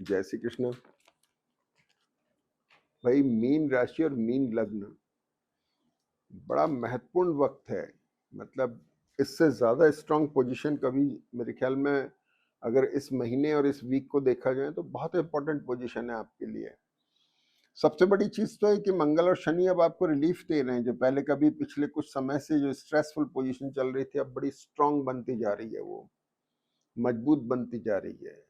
जय श्री कृष्ण। भाई मीन राशि और मीन लग्न बड़ा महत्वपूर्ण वक्त है। मतलब इससे ज्यादा स्ट्रांग पोजीशन कभी मेरे ख्याल में अगर इस महीने और इस वीक को देखा जाए तो बहुत इंपॉर्टेंट पोजीशन है आपके लिए। सबसे बड़ी चीज तो है कि मंगल और शनि अब आपको रिलीफ दे रहे हैं। जो पहले कभी पिछले कुछ समय से जो स्ट्रेसफुल पोजीशन चल रही थी अब बड़ी स्ट्रांग बनती जा रही है, वो मजबूत बनती जा रही है।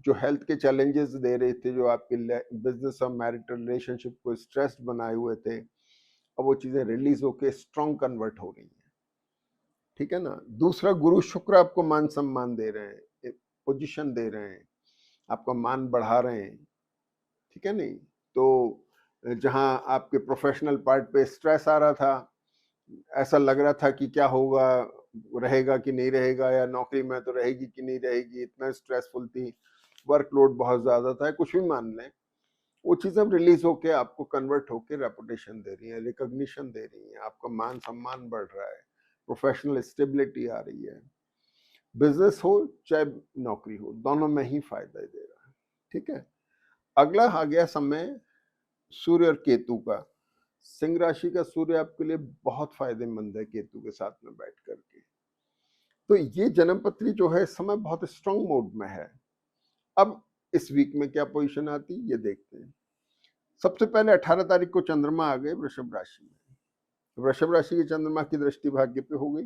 जो हेल्थ के चैलेंजेस दे रहे थे, जो आपके बिजनेस और मैरिटल रिलेशनशिप को स्ट्रेस्ड बनाए हुए थे, अब वो चीजें रिलीज होके स्ट्रांग कन्वर्ट हो रही हैं। ठीक है ना। दूसरा, गुरु शुक्र आपको मान सम्मान दे रहे हैं, पोजीशन दे रहे हैं, आपका मान बढ़ा रहे हैं। ठीक है नहीं। तो जहां आपके प्रोफेशनल पार्ट पे स्ट्रेस आ रहा था, ऐसा लग रहा था कि क्या होगा, रहेगा कि नहीं रहेगा, या नौकरी में तो रहेगी कि नहीं रहेगी, इतना स्ट्रेसफुल थी, वर्कलोड बहुत ज्यादा था, कुछ भी मान लें, वो चीजें अब रिलीज होके आपको कन्वर्ट होके रेपुटेशन दे रही है, रिकॉग्निशन दे रही है, आपका मान सम्मान बढ़ रहा है, प्रोफेशनल स्टेबिलिटी आ रही है। बिजनेस हो चाहे नौकरी हो, दोनों में ही फायदा दे रहा है। ठीक है। अगला आ गया समय सूर्य और केतु का। सिंह राशि का सूर्य आपके लिए बहुत फायदेमंद है केतु के साथ में बैठ करके। तो ये जन्म पत्री जो है इस समय बहुत स्ट्रांग मोड में है। अब इस वीक में क्या पोजीशन आती है ये देखते हैं। सबसे पहले 18 तारीख को चंद्रमा आ गए वृषभ राशि में। वृषभ राशि के चंद्रमा की दृष्टि भाग्य पे हो गई।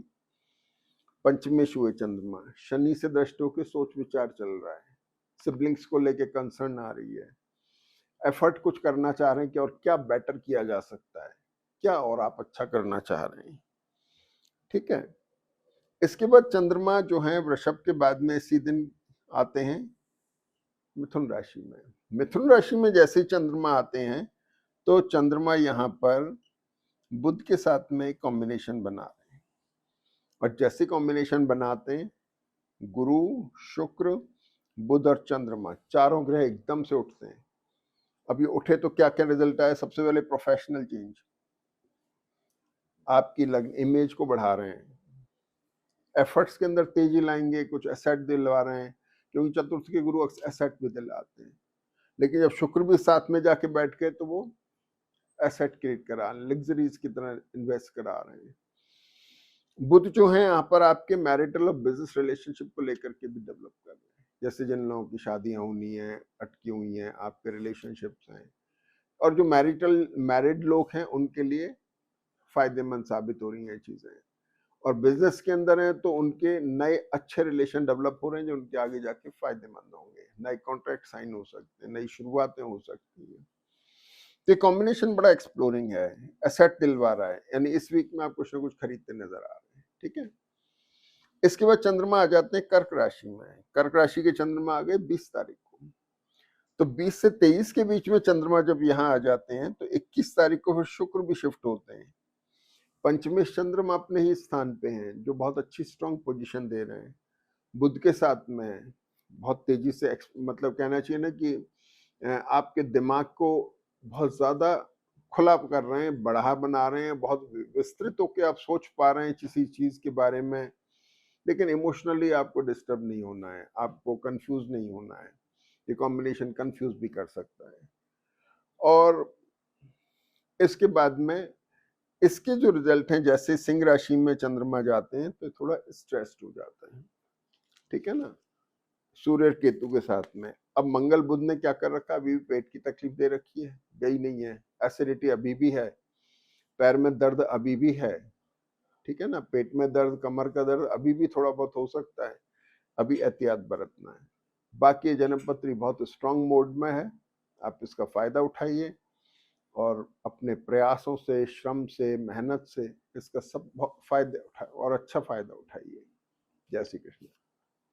पंचमेश हुए चंद्रमा, शनि से दृष्टि होकर सोच विचार चल रहा है, सिबलिंग्स को लेके कंसर्न आ रही है, एफर्ट कुछ करना चाह रहे हैं कि और क्या बेटर किया जा सकता है, क्या और आप अच्छा करना चाह रहे हैं। ठीक है। इसके बाद चंद्रमा जो है वृषभ के बाद में इसी दिन आते हैं मिथुन राशि में। मिथुन राशि में जैसे ही चंद्रमा आते हैं तो चंद्रमा यहाँ पर बुध के साथ में एक कॉम्बिनेशन बना रहे हैं, और जैसे कॉम्बिनेशन बनाते हैं गुरु शुक्र बुध और चंद्रमा चारों ग्रह एकदम से उठते हैं। अब ये उठे तो क्या क्या रिजल्ट आए। सबसे पहले प्रोफेशनल चेंज, आपकी इमेज को बढ़ा रहे हैं, एफर्ट्स के अंदर तेजी लाएंगे, कुछ एसेट दिलवा रहे हैं, क्योंकि चतुर्थ के गुरु एसेट भी दिलाते हैं। लेकिन जब शुक्र भी साथ में जाके बैठ के तो वो एसेट क्रिएट करा, लग्जरीज की तरह इन्वेस्ट करा रहे हैं। बुध जो है यहाँ पर आपके मैरिटल और बिजनेस रिलेशनशिप को लेकर के भी डेवलप कर रहे हैं। जैसे जिन लोगों की शादियां होनी है, अटकी हुई हैं, आपके रिलेशनशिप्स हैं, और जो मैरिड लोग हैं उनके लिए फायदेमंद साबित हो रही हैं चीजें। और बिजनेस के अंदर हैं तो उनके नए अच्छे रिलेशन डेवलप हो रहे हैं जो उनके आगे जाके फायदेमंद होंगे। नए कॉन्ट्रैक्ट साइन हो सकते हैं, नई शुरुआतें हो सकती है। तो ये कॉम्बिनेशन बड़ा एक्सप्लोरिंग है, एसेट दिलवा रहा है, यानी इस वीक में आप कुछ ना कुछ खरीदते नजर आ रहे हैं। ठीक है। इसके बाद चंद्रमा आ जाते हैं कर्क राशि में। कर्क राशि के चंद्रमा आ गए 20 तारीख को। तो 20 से 23 के बीच में चंद्रमा जब यहाँ आ जाते हैं तो 21 तारीख को फिर शुक्र भी शिफ्ट होते हैं। पंचमेश चंद्रमा अपने ही स्थान पे हैं जो बहुत अच्छी स्ट्रांग पोजीशन दे रहे हैं। बुध के साथ में बहुत तेजी से मतलब कहना चाहिए ना कि आपके दिमाग को बहुत ज्यादा खुला कर रहे हैं, बढ़ा बना रहे हैं, बहुत विस्तृत होकर आप सोच पा रहे हैं किसी चीज के बारे में। लेकिन इमोशनली आपको डिस्टर्ब नहीं होना है, आपको कंफ्यूज नहीं होना है। ये कॉम्बिनेशन कंफ्यूज भी कर सकता है। और इसके बाद में इसके जो रिजल्ट हैं, जैसे सिंह राशि में चंद्रमा जाते हैं तो थोड़ा स्ट्रेस्ड हो जाता है। ठीक है ना। सूर्य केतु के साथ में अब मंगल बुध ने क्या कर रखा, अभी भी पेट की तकलीफ दे रखी है, गई नहीं है। एसिडिटी अभी भी है, पैर में दर्द अभी भी है। ठीक है ना। पेट में दर्द, कमर का दर्द अभी भी थोड़ा बहुत हो सकता है, अभी एहतियात बरतना है। बाकी जन्म पत्री बहुत स्ट्रांग मोड में है, आप इसका फायदा उठाइए और अपने प्रयासों से, श्रम से, मेहनत से इसका सब फायदे उठाए और अच्छा फायदा उठाइए। जय श्री कृष्ण।